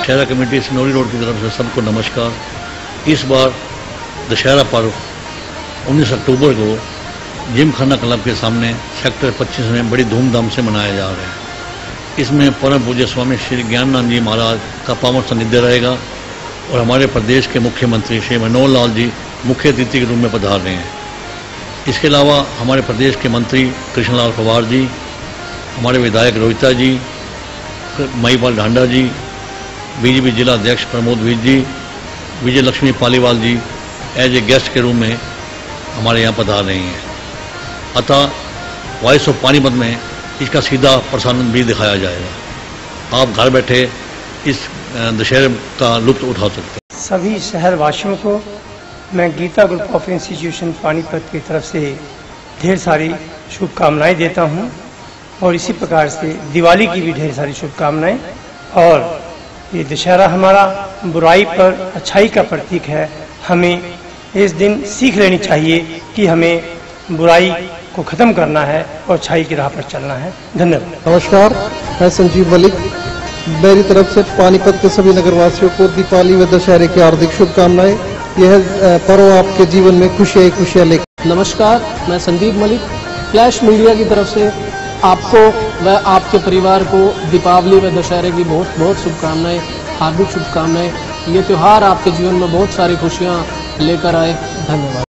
Dussehra committee सिनौरी road की तरफ से सबको नमस्कार। इस बार दशहरा पर्व 19 अक्टूबर को जिम खाना क्लब के सामने सेक्टर 25 में बड़ी धूमधाम से मनाया जा रहा है। इसमें परम पूज्य स्वामी श्री ज्ञानानंद जी महाराज का पावन सानिध्य रहेगा और हमारे प्रदेश के मुख्यमंत्री श्री मनोहर लाल जी मुख्य अतिथि के रूप में पधार रहे हैं। इसके अलावा हमारे प्रदेश के मंत्री कृष्णलाल पवार जी, हमारे विधायक रोहिता जी, महिपाल ढांडा जी, बीजेपी जिला अध्यक्ष प्रमोद वीर जी, विजय लक्ष्मी पालीवाल जी एज ए गेस्ट के रूप में हमारे यहाँ पधार रहे हैं। अतः वॉइस ऑफ पानीपत में इसका सीधा प्रसारण भी दिखाया जाएगा। आप घर बैठे इस दशहरे का लुत्फ उठा सकते हैं। सभी शहर वासियों को मैं Geeta group of institution Panipat की तरफ से ढेर सारी शुभकामनाएं देता हूं और इसी प्रकार से दिवाली की भी ढेर सारी शुभकामनाएं। और ये दशहरा हमारा बुराई पर अच्छाई का प्रतीक है। हमें इस दिन सीख लेनी चाहिए कि हमें बुराई को खत्म करना है और अच्छाई की राह पर चलना है। धन्यवाद। नमस्कार, मैं संजीव मलिक। मेरी तरफ से पानीपत के सभी नगरवासियों को दीपावली व दशहरे की हार्दिक शुभकामनाएं। यह पर्व आपके जीवन में खुशियां खुशियां लेकर। नमस्कार, मैं संदीप मलिक। फ्लैश मीडिया की तरफ से आपको व आपके परिवार को दीपावली व दशहरे की बहुत बहुत शुभकामनाएं, हार्दिक शुभकामनाएं। ये त्यौहार आपके जीवन में बहुत सारी खुशियां लेकर आए। धन्यवाद।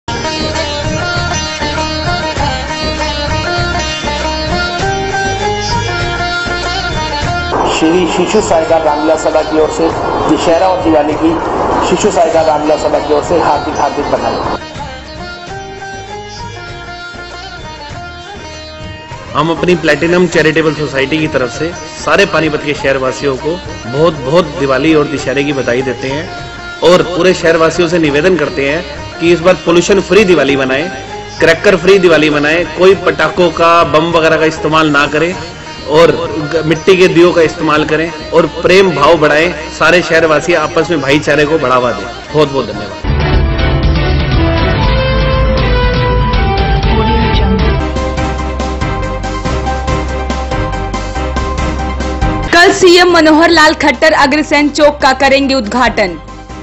श्री शिशु साईगार रामलीला सभा की ओर से दशहरा और दिवाली की शिशु साईगार रामलीला सभा की ओर से हार्दिक बधाई। हम अपनी प्लैटिनम चैरिटेबल सोसाइटी की तरफ से सारे पानीपत के शहरवासियों को बहुत बहुत दिवाली और दशहरे की बधाई देते हैं और पूरे शहरवासियों से निवेदन करते हैं कि इस बार पोल्यूशन फ्री दिवाली मनाएं, क्रैकर फ्री दिवाली मनाएं, कोई पटाखों का बम वगैरह का इस्तेमाल ना करें और मिट्टी के दियों का इस्तेमाल करें और प्रेम भाव बढ़ाएं। सारे शहरवासी आपस में भाईचारे को बढ़ावा दें। बहुत बहुत धन्यवाद। कल सीएम मनोहर लाल खट्टर अग्रसेन चौक का करेंगे उद्घाटन।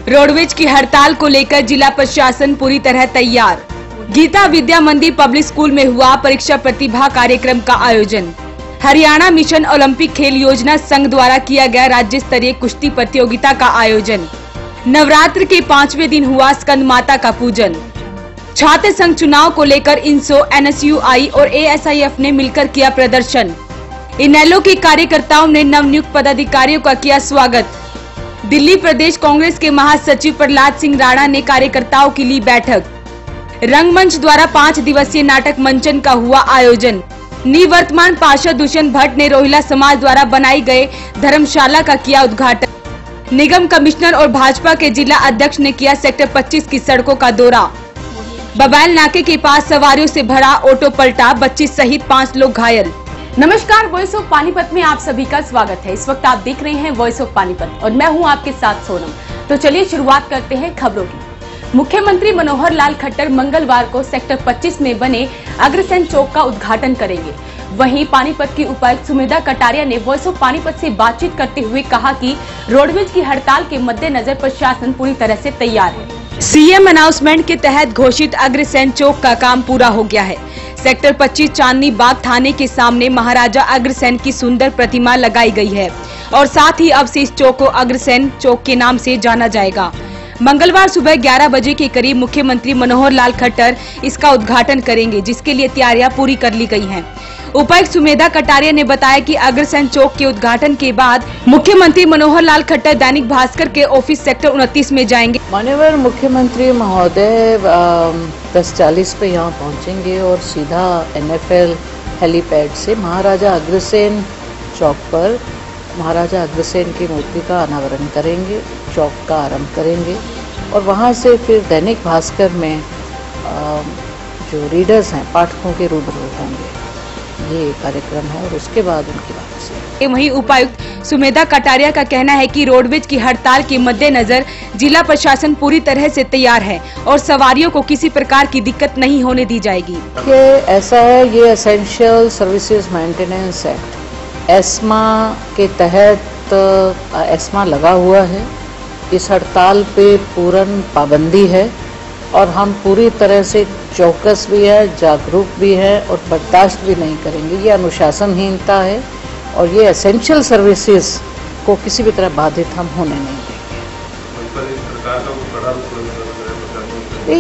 रोडवेज की हड़ताल को लेकर जिला प्रशासन पूरी तरह तैयार। गीता विद्या मंदिर पब्लिक स्कूल में हुआ परीक्षा प्रतिभा कार्यक्रम का आयोजन। हरियाणा मिशन ओलंपिक खेल योजना संघ द्वारा किया गया राज्य स्तरीय कुश्ती प्रतियोगिता का आयोजन। नवरात्र के 5वें दिन हुआ स्कंद माता का पूजन। छात्र संघ चुनाव को लेकर इंसो, एनएसयूआई और एएसआईएफ ने मिलकर किया प्रदर्शन। इनेलो के कार्यकर्ताओं ने नवनियुक्त पदाधिकारियों का किया स्वागत। दिल्ली प्रदेश कांग्रेस के महासचिव प्रहलाद सिंह राणा ने कार्यकर्ताओं की ली बैठक। रंगमंच द्वारा 5 दिवसीय नाटक मंचन का हुआ आयोजन। निवर्तमान पार्षद दुष्यंत भट्ट ने रोहिला समाज द्वारा बनाई गए धर्मशाला का किया उद्घाटन। निगम कमिश्नर और भाजपा के जिला अध्यक्ष ने किया सेक्टर 25 की सड़कों का दौरा। बबाइल नाके के पास सवारियों से भरा ऑटो पलटा, बच्ची सहित 5 लोग घायल। नमस्कार, वॉइस ऑफ पानीपत में आप सभी का स्वागत है। इस वक्त आप देख रहे हैं वॉइस ऑफ पानीपत और मैं हूं आपके साथ सोनम। तो चलिए शुरुआत करते हैं खबरों की। मुख्यमंत्री मनोहर लाल खट्टर मंगलवार को सेक्टर 25 में बने अग्रसेन चौक का उद्घाटन करेंगे। वहीं पानीपत की उपायुक्त सुमेधा कटारिया ने वॉइस ऑफ पानीपत से बातचीत करते हुए कहा कि रोडवेज की हड़ताल के मद्देनजर प्रशासन पूरी तरह से तैयार है। सीएम अनाउंसमेंट के तहत घोषित अग्रसेन चौक का काम पूरा हो गया है। सेक्टर 25 चांदनी बाग थाने के सामने महाराजा अग्रसेन की सुंदर प्रतिमा लगाई गई है और साथ ही अब से इस चौक को अग्रसेन चौक के नाम से जाना जाएगा। मंगलवार सुबह 11 बजे के करीब मुख्यमंत्री मनोहर लाल खट्टर इसका उद्घाटन करेंगे, जिसके लिए तैयारियां पूरी कर ली गई हैं। उपायुक्त सुमेधा कटारिया ने बताया कि अग्रसेन चौक के उद्घाटन के बाद मुख्यमंत्री मनोहर लाल खट्टर दैनिक भास्कर के ऑफिस सेक्टर 29 में जाएंगे। माननीय मुख्यमंत्री महोदय 10:40 पे यहाँ पहुँचेंगे और सीधा NFL हेलीपैड से महाराजा अग्रसेन चौक पर महाराजा अग्रसेन की मूर्ति का अनावरण करेंगे, चौक का आरंभ करेंगे और वहाँ से फिर दैनिक भास्कर में जो रीडर्स हैं, पाठकों के रूबरू होंगे। ये कार्यक्रम है और उसके बाद उनकी वापसी। वहीं उपायुक्त सुमेधा कटारिया का कहना है कि रोडवेज की हड़ताल के मद्देनजर जिला प्रशासन पूरी तरह से तैयार है और सवारियों को किसी प्रकार की दिक्कत नहीं होने दी जाएगी। ये ऐसा है, ये essential services maintenance act ESMA के तहत वक्त एस्मा लगा हुआ है। इस हड़ताल पे पूर्ण पाबंदी है और हम पूरी तरह से चौकस भी है, जागरूक भी है और बर्दाश्त भी नहीं करेंगे। ये अनुशासनहीनता है और ये एसेंशियल सर्विसेज को किसी भी तरह बाधित हम होने नहीं देंगे।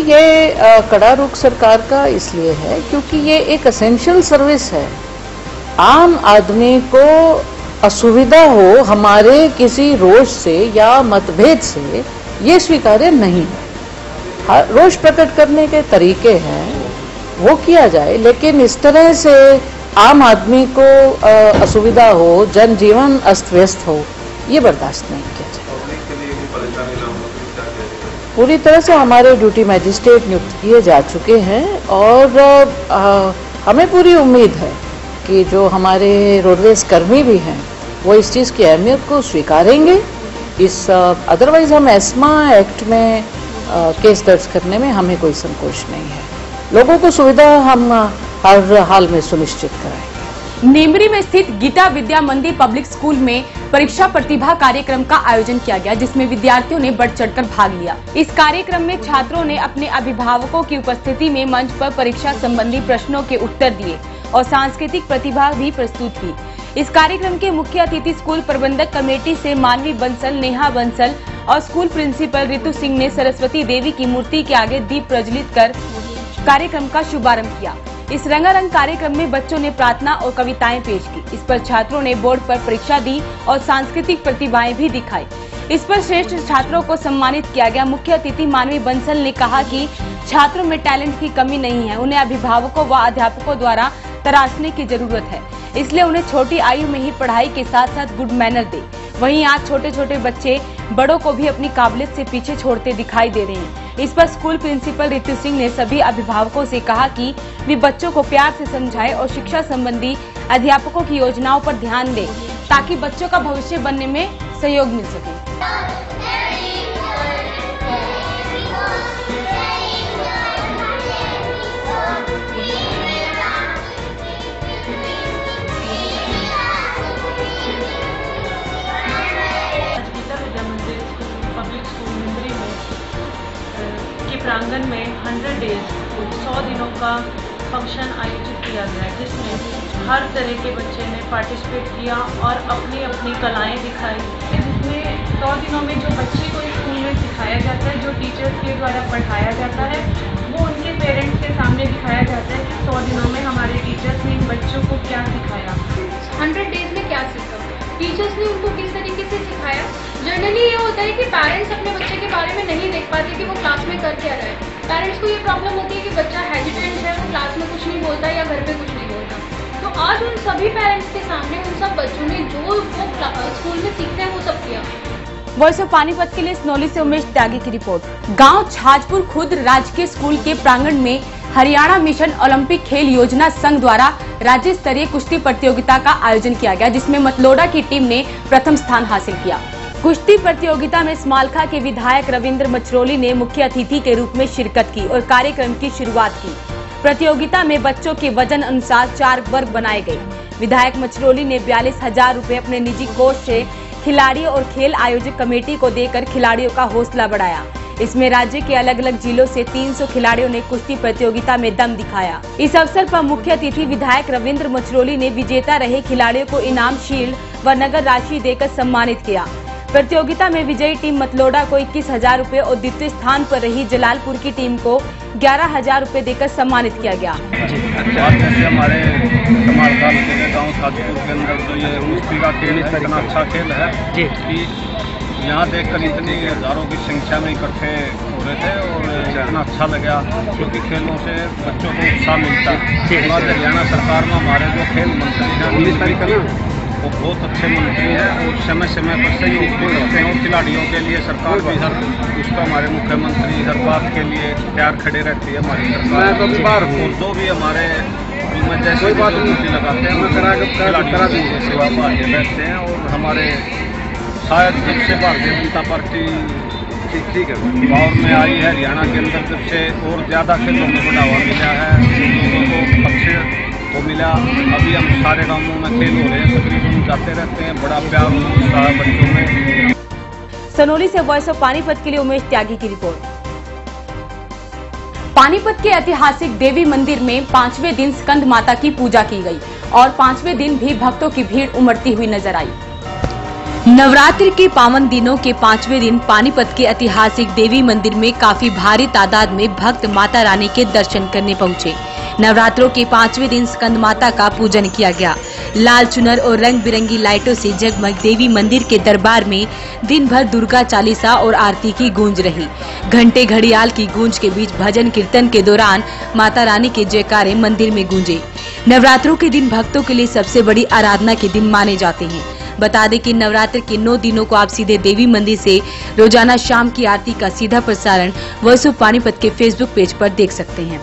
ये कड़ा रुख सरकार का इसलिए है क्योंकि ये एक एसेंशियल सर्विस है। आम आदमी को असुविधा हो हमारे किसी रोष से या मतभेद से, ये स्वीकार्य नहीं है। रोष प्रकट करने के तरीके हैं, वो किया जाए, लेकिन इस तरह से आम आदमी को असुविधा हो, जनजीवन अस्त व्यस्त हो, ये बर्दाश्त नहीं किया जाए। पूरी तरह से हमारे ड्यूटी मैजिस्ट्रेट नियुक्त किए जा चुके हैं और हमें पूरी उम्मीद है कि जो हमारे रोडवेज कर्मी भी हैं वो इस चीज़ की अहमियत को स्वीकारेंगे। अदरवाइज हम एस्मा एक्ट में केस दर्ज करने में हमें कोई संकोच नहीं है। लोगों को सुविधा हम हर हाल में सुनिश्चित कराएंगे। नीमरी में स्थित गीता विद्या मंदिर पब्लिक स्कूल में परीक्षा प्रतिभा कार्यक्रम का आयोजन किया गया, जिसमें विद्यार्थियों ने बढ़ चढ़कर भाग लिया। इस कार्यक्रम में छात्रों ने अपने अभिभावकों की उपस्थिति में मंच पर परीक्षा संबंधी प्रश्नों के उत्तर दिए और सांस्कृतिक प्रतिभा भी प्रस्तुत की। इस कार्यक्रम के मुख्य अतिथि स्कूल प्रबंधक कमेटी से मानवी बंसल, नेहा बंसल और स्कूल प्रिंसिपल ऋतु सिंह ने सरस्वती देवी की मूर्ति के आगे दीप प्रज्वलित कर कार्यक्रम का शुभारंभ किया। इस रंगारंग कार्यक्रम में बच्चों ने प्रार्थना और कविताएं पेश की। इस पर छात्रों ने बोर्ड पर परीक्षा दी और सांस्कृतिक प्रतिभाएं भी दिखाई। इस पर श्रेष्ठ छात्रों को सम्मानित किया गया। मुख्य अतिथि मानवी बंसल ने कहा कि छात्रों में टैलेंट की कमी नहीं है, उन्हें अभिभावकों व अध्यापकों द्वारा तराशने की जरूरत है, इसलिए उन्हें छोटी आयु में ही पढ़ाई के साथ साथ गुड मैनर दे। वहीं आज छोटे छोटे बच्चे बड़ों को भी अपनी काबिलियत से पीछे छोड़ते दिखाई दे रहे हैं। इस पर स्कूल प्रिंसिपल ऋतु सिंह ने सभी अभिभावकों से कहा कि वे बच्चों को प्यार से समझाएं और शिक्षा संबंधी अध्यापकों की योजनाओं पर ध्यान दें ताकि बच्चों का भविष्य बनने में सहयोग मिल सके। प्रांगण में 100 डेज 100 दिनों का फंक्शन आयोजित किया गया, जिसमें हर तरह के बच्चे ने पार्टिसिपेट किया और अपनी अपनी कलाएं दिखाई। इसमें 100 दिनों में जो बच्चे को स्कूल में सिखाया जाता है, जो टीचर्स के द्वारा पढ़ाया जाता है, वो उनके पेरेंट्स के सामने दिखाया जाता है कि 100 दिनों में हमारे टीचर्स ने इन बच्चों को क्या सिखाया। 100 डेज में क्या सीखा, टीचर्स ने उनको किस तरीके से सिखाया। जनरली ये होता है कि पेरेंट्स अपने बच्चे के बारे में नहीं देख पाते कि वो क्लास में कर क्या रहा है। पेरेंट्स को ये प्रॉब्लम होती है कि बच्चा हेजिटेंट है, वो क्लास में कुछ नहीं बोलता या घर पे कुछ नहीं बोलता। तो आज उन सभी पेरेंट्स के सामने उन सब बच्चों ने जो वो स्कूल में सीखते हैं वो सब किया। वॉइस ऑफ पानीपत के लिए स्नोली से उमेश त्यागी की रिपोर्ट। गांव छाजपुर खुर्द राजकीय स्कूल के प्रांगण में हरियाणा मिशन ओलंपिक खेल योजना संघ द्वारा राज्य स्तरीय कुश्ती प्रतियोगिता का आयोजन किया गया, जिसमें मतलोडा की टीम ने प्रथम स्थान हासिल किया। कुश्ती प्रतियोगिता में स्मालखा के विधायक रविंद्र मचरोली ने मुख्य अतिथि के रूप में शिरकत की और कार्यक्रम की शुरुआत की। प्रतियोगिता में बच्चों के वजन अनुसार 4 वर्ग बनाए गए। विधायक मचरोली ने 42,000 रुपए अपने निजी कोष से खिलाड़ियों और खेल आयोजक कमेटी को देकर खिलाड़ियों का हौसला बढ़ाया। इसमें राज्य के अलग अलग जिलों से 300 खिलाड़ियों ने कुश्ती प्रतियोगिता में दम दिखाया। इस अवसर पर मुख्य अतिथि विधायक रविंद्र मचरोली ने विजेता रहे खिलाड़ियों को इनाम शील्ड व नगद राशि देकर सम्मानित किया। प्रतियोगिता में विजयी टीम मतलोडा को 21,000 रुपए और द्वितीय स्थान पर रही जलालपुर की टीम को 11,000 रुपए देकर सम्मानित किया गया। हमारे गाँव छाजपुर के अंदर जो ये कुश्ती का खेल है, इतना अच्छा खेल है कि यहाँ देखकर इतनी हजारों की संख्या में इकट्ठे हो रहे थे और इतना अच्छा लगा, क्योंकि खेलों से बच्चों को उत्साह मिलता है। और हरियाणा सरकार में हमारे जो खेल मंत्री हैं 19 तारीख को वो बहुत अच्छे मंत्री हैं और समय समय पर सहयोग भी करते हैं और खिलाड़ियों के लिए सरकार भी हर उसका हमारे मुख्यमंत्री हर बात के लिए तैयार खड़े रहती है हमारी सरकार। और जो भी हमारे जैसे बात लगाते हैं खिलाड़ियों की सेवा में आगे बैठते हैं और हमारे शायद जब से भारतीय जनता पार्टी पावर में आई है हरियाणा के अंदर, जब से और ज़्यादा खेलों में बढ़ावा मिला है, लोगों को अच्छे वो मिला। अभी हम सारे गाँवों में खेल हो रहे हैं, तकरीबन जाते रहते हैं, बड़ा प्यार होता है बच्चों में। सनोली से वॉइस ऑफ पानीपत के लिए उमेश त्यागी की रिपोर्ट। पानीपत के ऐतिहासिक देवी मंदिर में 5वें दिन स्कंद माता की पूजा की गई और 5वें दिन भी भक्तों की भीड़ उमड़ती हुई नजर आई। नवरात्रि के पावन दिनों के 5वें दिन पानीपत के ऐतिहासिक देवी मंदिर में काफी भारी तादाद में भक्त माता रानी के दर्शन करने पहुंचे। नवरात्रों के 5वें दिन स्कंद माता का पूजन किया गया। लाल चुनर और रंग बिरंगी लाइटों से जगमग देवी मंदिर के दरबार में दिन भर दुर्गा चालीसा और आरती की गूंज रही। घंटे घड़ियाल की गूंज के बीच भजन कीर्तन के दौरान माता रानी के जयकारे मंदिर में गूंजे। नवरात्रों के दिन भक्तों के लिए सबसे बड़ी आराधना के दिन माने जाते हैं। बता दें कि नवरात्र के 9 दिनों को आप सीधे देवी मंदिर से रोजाना शाम की आरती का सीधा प्रसारण वॉइस ऑफ पानीपत के फेसबुक पेज पर देख सकते हैं।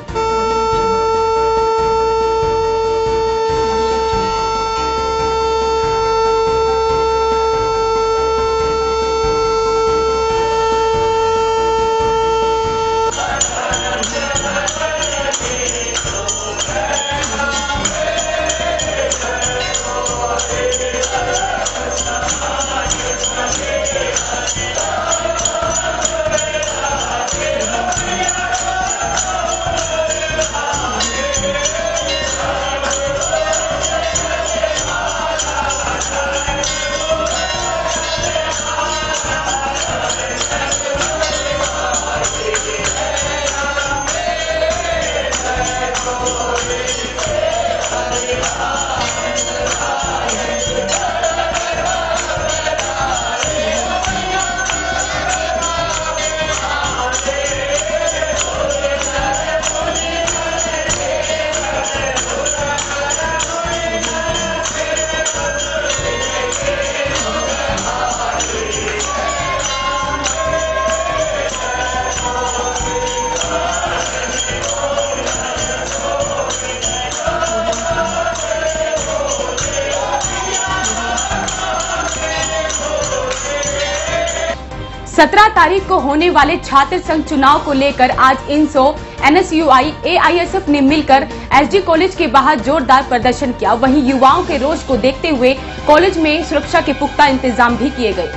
सत्रह तारीख को होने वाले छात्र संघ चुनाव को लेकर आज इंसो, NSUI, AISF ने मिलकर SD कॉलेज के बाहर जोरदार प्रदर्शन किया। वहीं युवाओं के रोष को देखते हुए कॉलेज में सुरक्षा के पुख्ता इंतजाम भी किए गए।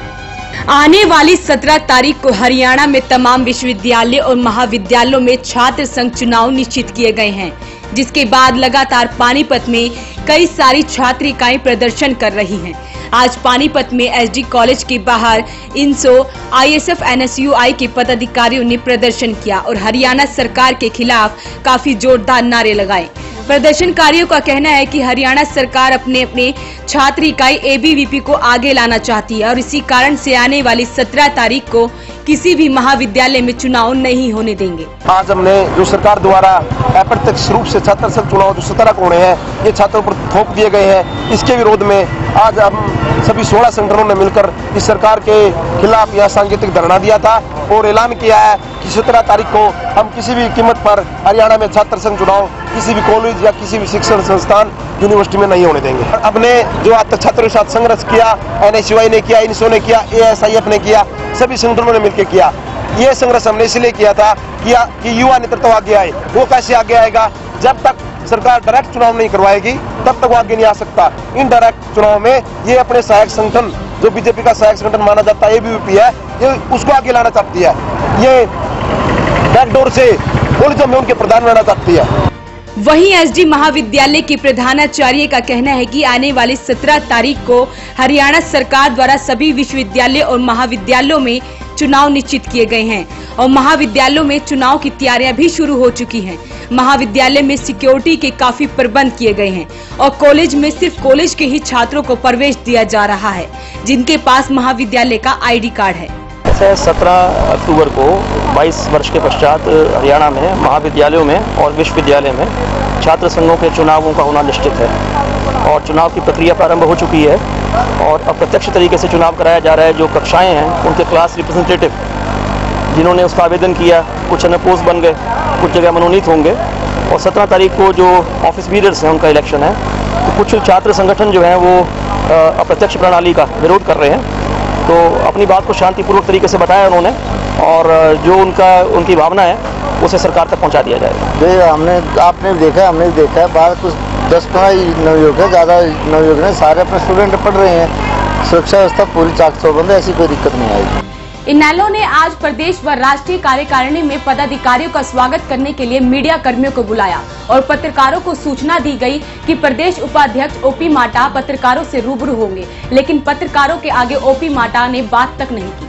आने वाली 17 तारीख को हरियाणा में तमाम विश्वविद्यालय और महाविद्यालयों में छात्र संघ चुनाव निश्चित किए गए हैं, जिसके बाद लगातार पानीपत में कई सारी छात्र इकाई प्रदर्शन कर रही हैं। आज पानीपत में SD कॉलेज के बाहर इंसो, ISF, NSUI के पदाधिकारियों ने प्रदर्शन किया और हरियाणा सरकार के खिलाफ काफी जोरदार नारे लगाए। प्रदर्शनकारियों का कहना है कि हरियाणा सरकार अपने छात्र इकाई ABVP को आगे लाना चाहती है और इसी कारण से आने वाली 17 तारीख को किसी भी महाविद्यालय में चुनाव नहीं होने देंगे। आज हमने जो सरकार द्वारा अप्रत्यक्ष रूप से छात्र संघ चुनाव जो 17 को होने हैं, ये छात्रों पर थोप दिए गए हैं। इसके विरोध में आज हम सभी 16 संगठनों ने मिलकर इस सरकार के खिलाफ यह सांकेतिक धरना दिया था और ऐलान किया है कि 17 तारीख को हम किसी भी कीमत पर हरियाणा में छात्र संघ चुनाव किसी भी कॉलेज या किसी भी शिक्षण संस्थान यूनिवर्सिटी में नहीं होने देंगे। हमने जो आज तक छात्रों के साथ संघर्ष किया, NSUI ने किया, इंसो ने किया, AISF ने किया, सभी संगठनों ने मिलकर किया। ये संघर्ष हमने इसलिए किया था कि युवा नेतृत्व आगे आए। वो कैसे आगे आएगा? जब तक सरकार डायरेक्ट चुनाव नहीं करवाएगी तब तक वो आगे नहीं आ सकता। इनडायरेक्ट चुनाव में ये अपने सहायक संगठन, जो बीजेपी का सहायक संगठन माना जाता है ABVP है, ये उसको आगे लाना चाहती है। ये बैकडोर से कॉलेजों में उनके प्रधान बनाना चाहती है। वहीं SD महाविद्यालय के प्रधानाचार्य का कहना है कि आने वाली 17 तारीख को हरियाणा सरकार द्वारा सभी विश्वविद्यालय और महाविद्यालयों में चुनाव निश्चित किए गए हैं और महाविद्यालयों में चुनाव की तैयारियां भी शुरू हो चुकी हैं। महाविद्यालय में सिक्योरिटी के काफी प्रबंध किए गए हैं और कॉलेज में सिर्फ कॉलेज के ही छात्रों को प्रवेश दिया जा रहा है, जिनके पास महाविद्यालय का ID कार्ड है। 17 अक्टूबर को 22 वर्ष के पश्चात हरियाणा में महाविद्यालयों में और विश्वविद्यालय में छात्र संघों के चुनावों का होना निश्चित है और चुनाव की प्रक्रिया प्रारंभ हो चुकी है और अप्रत्यक्ष तरीके से चुनाव कराया जा रहा है। जो कक्षाएं हैं उनके क्लास रिप्रेजेंटेटिव जिन्होंने उसका आवेदन किया, कुछ अनपोज बन गए, कुछ जगह मनोनीत होंगे और 17 तारीख को जो ऑफिस बीयर्स हैं उनका इलेक्शन है। तो कुछ छात्र संगठन जो हैं वो अप्रत्यक्ष प्रणाली का विरोध कर रहे हैं, तो अपनी बात को शांतिपूर्वक तरीके से बताया उन्होंने और जो उनकी भावना है उसे सरकार तक पहुंचा दिया जाएगा। आपने देखा, हमने देखा है, बाहर कुछ 10-15 नवयुवक है, ज़्यादा नवयुवक नहीं, सारे अपने स्टूडेंट पढ़ रहे हैं। सुरक्षा व्यवस्था पूरी चाक चौबंद है, ऐसी कोई दिक्कत नहीं आएगी। इनेलो ने आज प्रदेश व राष्ट्रीय कार्यकारिणी में पदाधिकारियों का स्वागत करने के लिए मीडिया कर्मियों को बुलाया और पत्रकारों को सूचना दी गई कि प्रदेश उपाध्यक्ष ओपी माटा पत्रकारों से रूबरू होंगे, लेकिन पत्रकारों के आगे ओपी माटा ने बात तक नहीं की।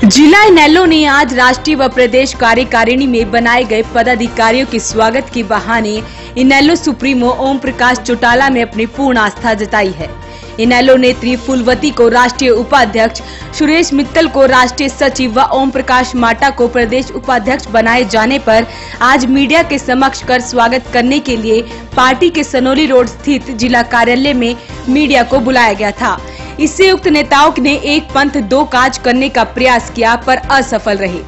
जिला इनेलो ने आज राष्ट्रीय व प्रदेश कार्यकारिणी में बनाए गए पदाधिकारियों के स्वागत के बहाने इनेलो सुप्रीमो ओम प्रकाश चौटाला में अपनी पूर्ण आस्था जताई है। इनेलो नेत्री फूलवती को राष्ट्रीय उपाध्यक्ष, सुरेश मित्तल को राष्ट्रीय सचिव व ओम प्रकाश माटा को प्रदेश उपाध्यक्ष बनाए जाने पर आज मीडिया के समक्ष कर स्वागत करने के लिए पार्टी के सनोली रोड स्थित जिला कार्यालय में मीडिया को बुलाया गया था। इससे उक्त नेताओं ने एक पंथ दो काज करने का प्रयास किया पर असफल रहे।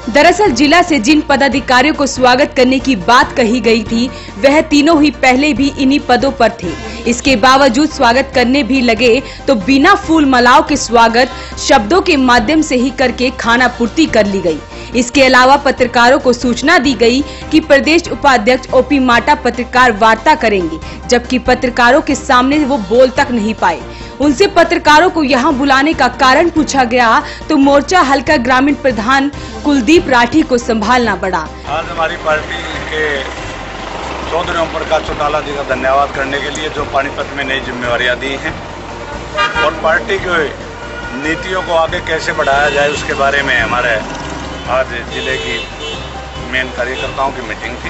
दरअसल जिला से जिन पदाधिकारियों को स्वागत करने की बात कही गई थी वह तीनों ही पहले भी इन्हीं पदों पर थे। इसके बावजूद स्वागत करने भी लगे तो बिना फूल मालाओं के स्वागत शब्दों के माध्यम से ही करके खाना पूर्ति कर ली गई। इसके अलावा पत्रकारों को सूचना दी गई कि प्रदेश उपाध्यक्ष ओपी माटा पत्रकार वार्ता करेंगे, जबकि पत्रकारों के सामने वो बोल तक नहीं पाए। उनसे पत्रकारों को यहां बुलाने का कारण पूछा गया तो मोर्चा हल्का ग्रामीण प्रधान कुलदीप राठी को संभालना पड़ा। आज हमारी पार्टी के चौधरी ओम प्रकाश चौटाला जी का धन्यवाद करने के लिए जो पानीपत में नई जिम्मेवारियां दी हैं और पार्टी की नीतियों को आगे कैसे बढ़ाया जाए उसके बारे में हमारे आज जिले की मेन कार्यकर्ताओं की मीटिंग थी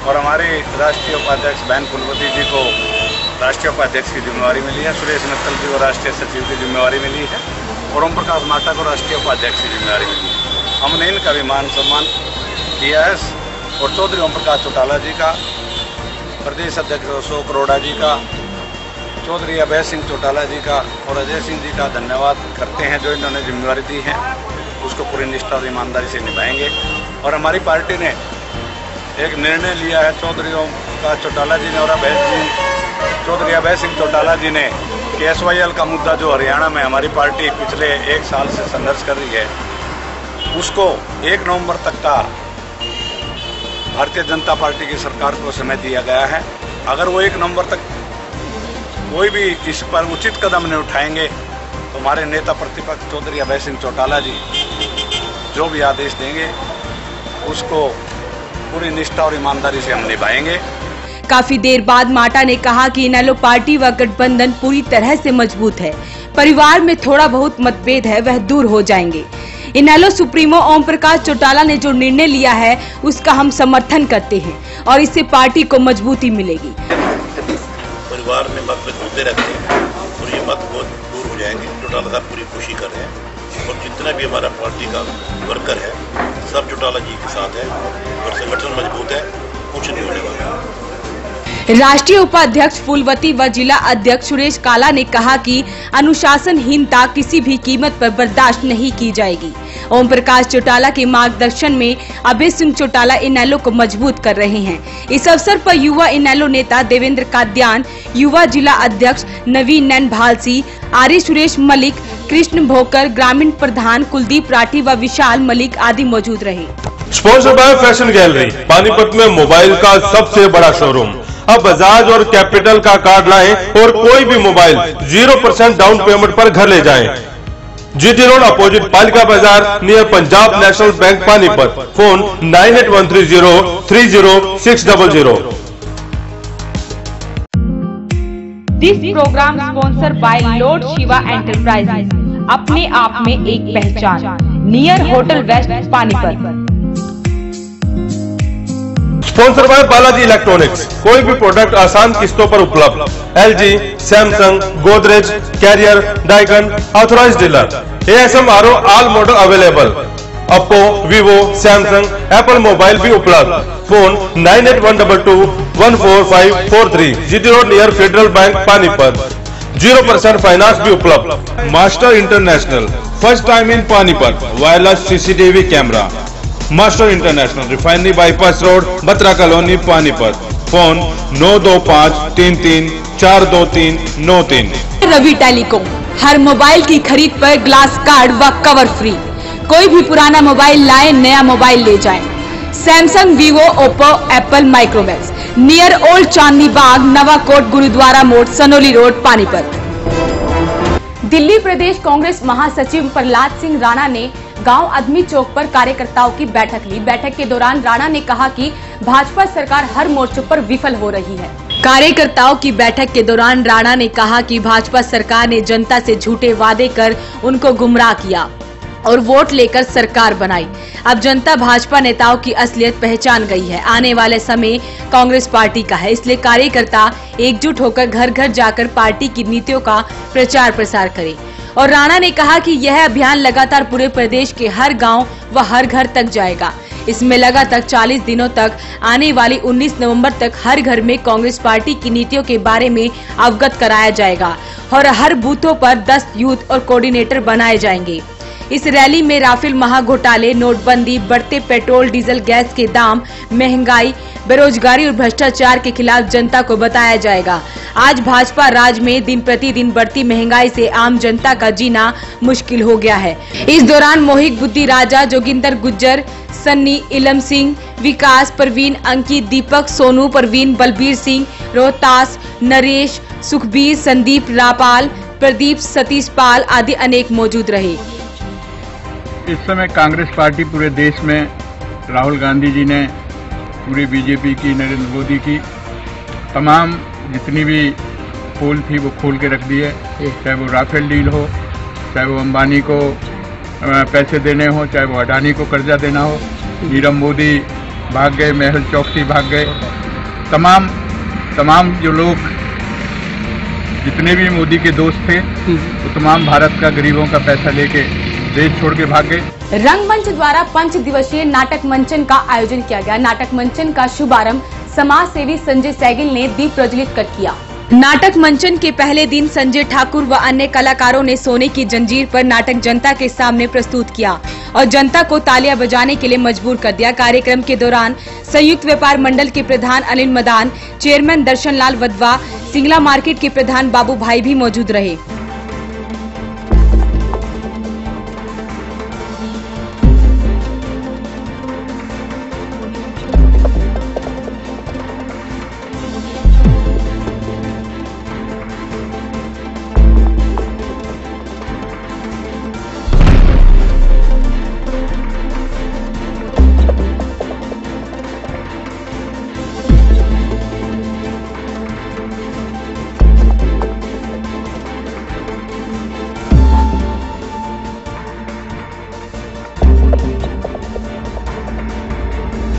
और हमारे राष्ट्रीय उपाध्यक्ष बहन फूलवती जी को राष्ट्रीय उपाध्यक्ष की जिम्मेवारी मिली है, सुरेश मित्तल जी को राष्ट्रीय सचिव की जिम्मेवारी मिली है और ओम प्रकाश माटा को राष्ट्रीय उपाध्यक्ष की जिम्मेवारी मिली है। हमने इनका भी मान सम्मान किया है और चौधरी ओम प्रकाश चौटाला जी का, प्रदेश अध्यक्ष अशोक अरोड़ा जी का, चौधरी अभय सिंह चौटाला जी का और अजय सिंह जी का धन्यवाद करते हैं जो इन्होंने जिम्मेवारी दी है उसको पूरी निष्ठा और ईमानदारी से निभाएंगे। और हमारी पार्टी ने एक निर्णय लिया है, चौधरी ओम प्रकाश चौटाला जी ने और चौधरी अभय सिंह चौटाला जी ने कि SYL का मुद्दा जो हरियाणा में हमारी पार्टी पिछले 1 साल से संघर्ष कर रही है उसको 1 नवंबर तक का भारतीय जनता पार्टी की सरकार को समय दिया गया है। अगर वो 1 नवंबर तक कोई भी इस पर उचित कदम नहीं उठाएंगे तो हमारे नेता प्रतिपक्ष चौधरी अभय सिंह चौटाला जी जो भी आदेश देंगे उसको पूरी निष्ठा और ईमानदारी से हम निभाएंगे। काफी देर बाद माटा ने कहा कि इनेलो पार्टी व गठबंधन पूरी तरह से मजबूत है, परिवार में थोड़ा बहुत मतभेद है वह दूर हो जाएंगे। इनेलो सुप्रीमो ओम प्रकाश चौटाला ने जो निर्णय लिया है उसका हम समर्थन करते हैं और इससे पार्टी को मजबूती मिलेगी। परिवार में मतभेद होते रहते हैं और ये मतभेद दूर हो जाएंगे। चौटाला साहब पूरी कोशिश कर रहे हैं और जितना भी हमारा पार्टी का वर्कर है सब चौटाला जी के साथ है और संगठन मजबूत है, कुछ नहीं होने वाला। राष्ट्रीय उपाध्यक्ष फूलवती व जिला अध्यक्ष सुरेश काला ने कहा कि अनुशासनहीनता किसी भी कीमत पर बर्दाश्त नहीं की जाएगी। ओम प्रकाश चौटाला के मार्गदर्शन में अभय सिंह चौटाला इनेलो को मजबूत कर रहे हैं। इस अवसर पर युवा इनेलो नेता देवेंद्र काद्यान, युवा जिला अध्यक्ष नवीन नैन भालसी, आर्य सुरेश मलिक, कृष्ण भोकर, ग्रामीण प्रधान कुलदीप राठी व विशाल मलिक आदि मौजूद रहे। Sponsor by fashion gallery, Panipat में मोबाइल का सबसे बड़ा शोरूम। अब बजाज और कैपिटल का कार्ड लाएं और कोई भी मोबाइल 0% डाउन पेमेंट पर घर ले जाएं। GT road opposite Palika Bazaar near Punjab national bank Panipat. Phone 9813030600। This program sponsor by lord Shiva enterprises, अपने आप में एक पहचान, near hotel west Panipat. Sponsor by Balaji electronics, कोई भी प्रोडक्ट आसान किस्तों पर उपलब्ध। LG, Samsung, Godrej, Carrier, Daikin, authorized dealer. ASMRO all model available. Oppo, Vivo, Samsung, Apple mobile भी उपलब्ध। Phone 9812214543। GT road near federal bank Panipat. 0% finance भी उपलब्ध। Master international, first time in Panipat, wireless CCTV camera. Master international, refinery bypass road, Batra colony Panipat. Phone 9253342393। Ravi telecom, हर mobile की खरीद पर glass card व cover free. कोई भी पुराना मोबाइल लाएं, नया मोबाइल ले जाएं। Samsung, Vivo, Oppo, Apple, Micromax near old Chandni Bagh, Nawakot, Gurudwara Mod, Sanoli road, Panipat. Delhi Pradesh Congress महासचिव प्रहलाद सिंह राणा ने गांव आदमी चौक पर कार्यकर्ताओं की बैठक ली। बैठक के दौरान राणा ने कहा कि भाजपा सरकार हर मोर्चों पर विफल हो रही है। कार्यकर्ताओं की बैठक के दौरान राणा ने कहा कि भाजपा सरकार ने जनता से झूठे वादे कर उनको गुमराह किया और वोट लेकर सरकार बनाई। अब जनता भाजपा नेताओं की असलियत पहचान गई है। आने वाले समय कांग्रेस पार्टी का है, इसलिए कार्यकर्ता एकजुट होकर घर घर जाकर पार्टी की नीतियों का प्रचार प्रसार करें। और राणा ने कहा कि यह अभियान लगातार पूरे प्रदेश के हर गांव व हर घर तक जाएगा। इसमें लगातार 40 दिनों तक आने वाली 19 नवंबर तक हर घर में कांग्रेस पार्टी की नीतियों के बारे में अवगत कराया जाएगा और हर बूथों पर 10 यूथ और कोऑर्डिनेटर बनाए जाएंगे। इस रैली में राफेल महाघोटाले, नोटबंदी, बढ़ते पेट्रोल डीजल गैस के दाम, महंगाई, बेरोजगारी और भ्रष्टाचार के खिलाफ जनता को बताया जाएगा। आज भाजपा राज में दिन प्रतिदिन बढ़ती महंगाई से आम जनता का जीना मुश्किल हो गया है। इस दौरान मोहित बुद्धि राजा, जोगिंदर गुज्जर, सन्नी, इलम सिंह, विकास, प्रवीण, अंकित, दीपक, सोनू, प्रवीण, बलबीर सिंह, रोहतास, नरेश, सुखबीर, संदीप, रापाल, प्रदीप, सतीश पाल आदि अनेक मौजूद रहे। इस समय कांग्रेस पार्टी पूरे देश में राहुल गांधी जी ने पूरी बीजेपी की, नरेंद्र मोदी की तमाम जितनी भी पोल थी वो खोल के रख दी है। चाहे वो राफेल डील हो, चाहे वो अंबानी को पैसे देने हो, चाहे वो अडानी को कर्जा देना हो। नीरव मोदी भाग गए, मेहुल चोकसी भाग गए। तमाम जो लोग जितने भी मोदी के दोस्त थे वो तमाम भारत का गरीबों का पैसा लेके देश छोड़ के भाग गए। रंगमंच द्वारा 5 दिवसीय नाटक मंचन का आयोजन किया गया। नाटक मंचन का शुभारंभ समाज सेवी संजय सैगिल ने दीप प्रज्वलित कर किया। नाटक मंचन के पहले दिन संजय ठाकुर व अन्य कलाकारों ने सोने की जंजीर पर नाटक जनता के सामने प्रस्तुत किया और जनता को तालियां बजाने के लिए मजबूर कर दिया। कार्यक्रम के दौरान संयुक्त व्यापार मंडल के प्रधान अनिल मदान, चेयरमैन दर्शन लाल वधवा, सिंगला मार्केट के प्रधान बाबू भाई भी मौजूद रहे।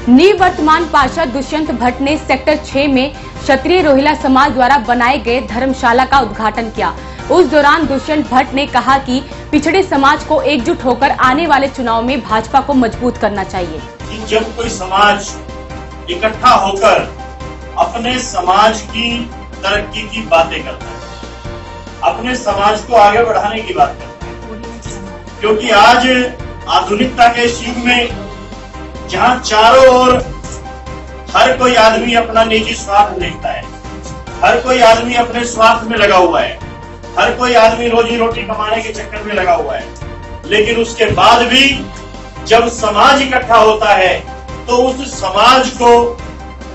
निवर्तमान पार्षद दुष्यंत भट्ट ने सेक्टर 6 में क्षत्रिय रोहिला समाज द्वारा बनाए गए धर्मशाला का उद्घाटन किया। उस दौरान दुष्यंत भट्ट ने कहा कि पिछड़े समाज को एकजुट होकर आने वाले चुनाव में भाजपा को मजबूत करना चाहिए। जब कोई समाज इकट्ठा होकर अपने समाज की तरक्की की बातें करता है, अपने समाज को आगे बढ़ाने की बात करता है, क्योंकि आज आधुनिकता के इस युग में जहां चारों ओर हर कोई आदमी अपना निजी स्वार्थ देखता है, हर कोई आदमी अपने स्वार्थ में लगा हुआ है, हर कोई आदमी रोजी रोटी कमाने के चक्कर में लगा हुआ है, लेकिन उसके बाद भी जब समाज इकट्ठा होता है तो उस समाज को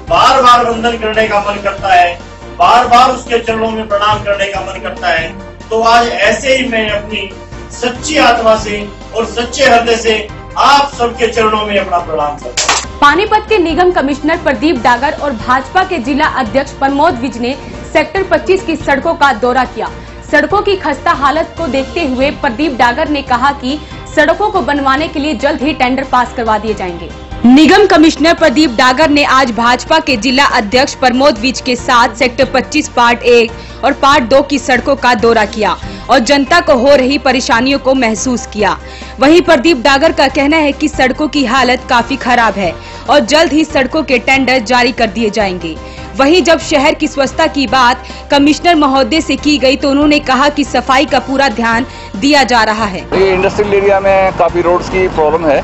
बार बार वंदन करने का मन करता है, बार बार उसके चरणों में प्रणाम करने का मन करता है। तो आज ऐसे ही मैं अपनी सच्ची आत्मा से और सच्चे हृदय से आप सबके चरणों में अपना प्रणाम करता हूं। पानीपत के निगम कमिश्नर प्रदीप डागर और भाजपा के जिला अध्यक्ष प्रमोद विज ने सेक्टर 25 की सड़कों का दौरा किया। सड़कों की खस्ता हालत को देखते हुए प्रदीप डागर ने कहा कि सड़कों को बनवाने के लिए जल्द ही टेंडर पास करवा दिए जाएंगे। निगम कमिश्नर प्रदीप डागर ने आज भाजपा के जिला अध्यक्ष प्रमोद विज के साथ सेक्टर 25 पार्ट 1 और पार्ट 2 की सड़कों का दौरा किया और जनता को हो रही परेशानियों को महसूस किया। वहीं प्रदीप डागर का कहना है कि सड़कों की हालत काफी खराब है और जल्द ही सड़कों के टेंडर जारी कर दिए जाएंगे। वहीं जब शहर की स्वच्छता की बात कमिश्नर महोदय से की गई तो उन्होंने कहा कि सफाई का पूरा ध्यान दिया जा रहा है। ये इंडस्ट्रियल एरिया में काफी रोड्स की प्रॉब्लम है,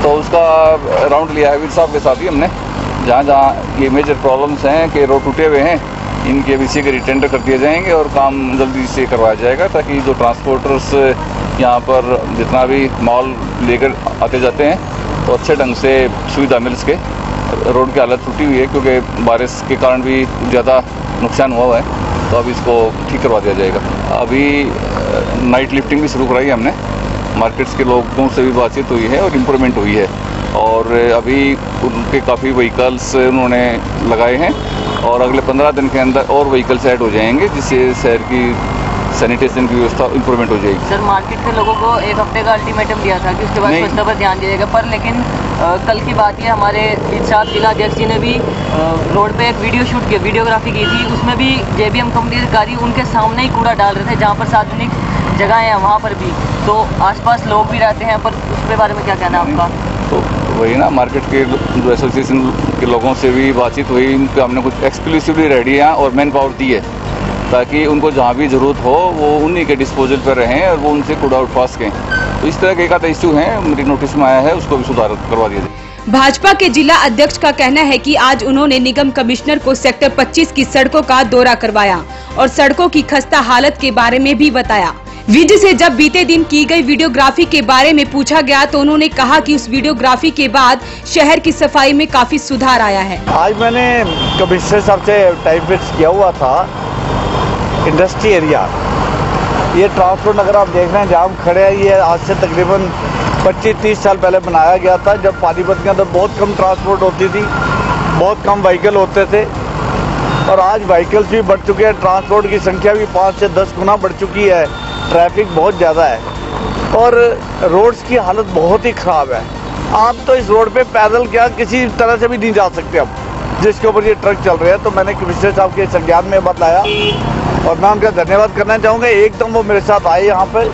तो उसका राउंड लिया है वीर साहब के साथ ही हमने। जहाँ जहाँ ये मेजर प्रॉब्लम्स हैं कि रोड टूटे हुए हैं, इनके भी शीघ्र टेंडर कर दिए जाएंगे और काम जल्दी से करवाया जाएगा, ताकि जो ट्रांसपोर्टर्स यहाँ पर जितना भी माल लेकर आते जाते हैं तो अच्छे ढंग से सुविधा मिल सके। रोड की हालत टूटी हुई है क्योंकि बारिश के कारण भी ज़्यादा नुकसान हुआ है, तो अब इसको ठीक करवा दिया जाएगा। अभी नाइट लिफ्टिंग भी शुरू कराई है हमने, मार्केट्स के लोगों से भी बातचीत हुई है और इम्प्रूवमेंट हुई है, और अभी उनके काफ़ी व्हीकल्स उन्होंने लगाए हैं और अगले 15 दिन के अंदर और व्हीकल्स ऐड हो जाएंगे, जिससे शहर की सैनिटेशन की व्यवस्था इम्प्रूवमेंट हो जाएगी। सर, मार्केट के लोगों को एक हफ्ते का अल्टीमेटम दिया था कि उसके बाद स्वच्छता पर ध्यान दिया जाएगा, पर लेकिन कल की बात है, हमारे साहब जिला अध्यक्ष जी ने भी रोड पे एक वीडियो शूट किया, वीडियोग्राफी की थी, उसमें भी जेबीएम कंपनी अधिकारी उनके सामने ही कूड़ा डाल रहे थे, जहाँ पर सार्वजनिक जगह है वहाँ पर भी, तो आसपास लोग भी रहते हैं, पर उसके बारे में क्या कहना है आपका? तो वही ना, मार्केट के जो एसोसिएशन के लोगों से भी बातचीत हुई, उन पर हमने कुछ एक्सक्लूसिवली रेडी है और मैन पावर दी है, ताकि उनको जहाँ भी ज़रूरत हो वो उन्हीं के डिस्पोजल पर रहें और वो उनसे कूड़ा उठवा सकें। तो इस तरह के एक आधा इश्यू है, मेरी नोटिस में आया है, उसको भी सुधार करवा दिया जाए। भाजपा के जिला अध्यक्ष का कहना है कि आज उन्होंने निगम कमिश्नर को सेक्टर 25 की सड़कों का दौरा करवाया और सड़कों की खस्ता हालत के बारे में भी बताया। विजय से जब बीते दिन की गई वीडियोग्राफी के बारे में पूछा गया तो उन्होंने कहा कि उस वीडियोग्राफी के बाद शहर की सफाई में काफी सुधार आया है। आज मैंने कमिश्नर साहब से टाइम फिक्स किया हुआ था, इंडस्ट्री एरिया, ये ट्रांसपोर्ट नगर आप देख रहे हैं जहाँ हम खड़े हैं, ये आज से तकरीबन 25-30 साल पहले बनाया गया था, जब पानीपत के अंदर बहुत कम ट्रांसपोर्ट होती थी, बहुत कम व्हीकल होते थे, और आज व्हीकल्स भी बढ़ चुके हैं, ट्रांसपोर्ट की संख्या भी 5 से 10 गुना बढ़ चुकी है, ट्रैफिक बहुत ज़्यादा है और रोड्स की हालत बहुत ही ख़राब है। आप तो इस रोड पे पैदल क्या किसी तरह से भी नहीं जा सकते अब, जिसके ऊपर ये ट्रक चल रहे हैं। तो मैंने कमिश्नर साहब के संज्ञान में बताया और मैं उनका धन्यवाद करना चाहूँगा। एकदम वो मेरे साथ आए यहाँ पर,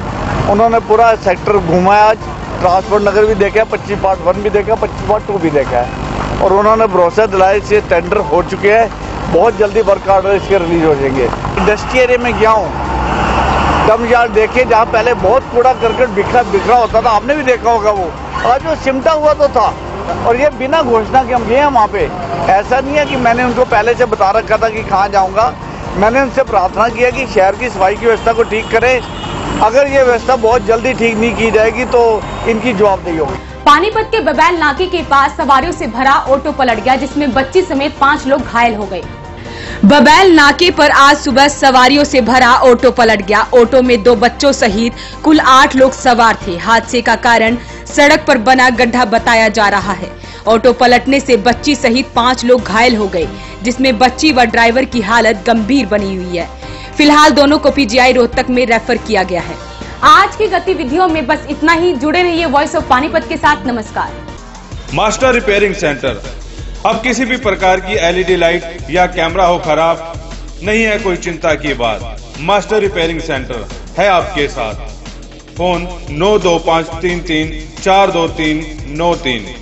उन्होंने पूरा सेक्टर घूमा, आज ट्रांसपोर्ट नगर भी देखा है, 25 पार्ट 1 भी देखा, 25 पार्ट 2 भी देखा है, और उन्होंने भरोसा दिलाया इससे टेंडर हो चुके हैं, बहुत जल्दी वर्क ऑर्डर इसके रिलीज हो जाएंगे। इंडस्ट्री एरिया में गया हूँ, डम यार्ड देखे जहाँ पहले बहुत कूड़ा करकट बिखरा होता था, आपने भी देखा होगा, वो आज वो सिमटा हुआ तो था, और ये बिना घोषणा के हम गए हैं वहाँ पे। ऐसा नहीं है कि मैंने उनको पहले से बता रखा था कि कहाँ जाऊँगा, मैंने उनसे प्रार्थना किया कि शहर की सफाई की व्यवस्था को ठीक करें, अगर ये व्यवस्था बहुत जल्दी ठीक नहीं की जाएगी तो इनकी जवाबदेही होगी। पानीपत के बबैल नाके के पास सवारियों से भरा ऑटो पलट गया, जिसमें बच्ची समेत 5 लोग घायल हो गए। बबैल नाके पर आज सुबह सवारियों से भरा ऑटो पलट गया। ऑटो में 2 बच्चों सहित कुल 8 लोग सवार थे। हादसे का कारण सड़क पर बना गड्ढा बताया जा रहा है। ऑटो पलटने से बच्ची सहित 5 लोग घायल हो गए, जिसमें बच्ची व ड्राइवर की हालत गंभीर बनी हुई है। फिलहाल दोनों को पीजीआई रोहतक में रेफर किया गया है। आज की गतिविधियों में बस इतना ही। जुड़े रहिए वॉइस ऑफ पानीपत के साथ। नमस्कार। Master repairing centre. अब किसी भी प्रकार की एलईडी लाइट या कैमरा हो खराब, नहीं है कोई चिंता की बात। मास्टर रिपेयरिंग सेंटर है आपके साथ। फोन 92533 42393।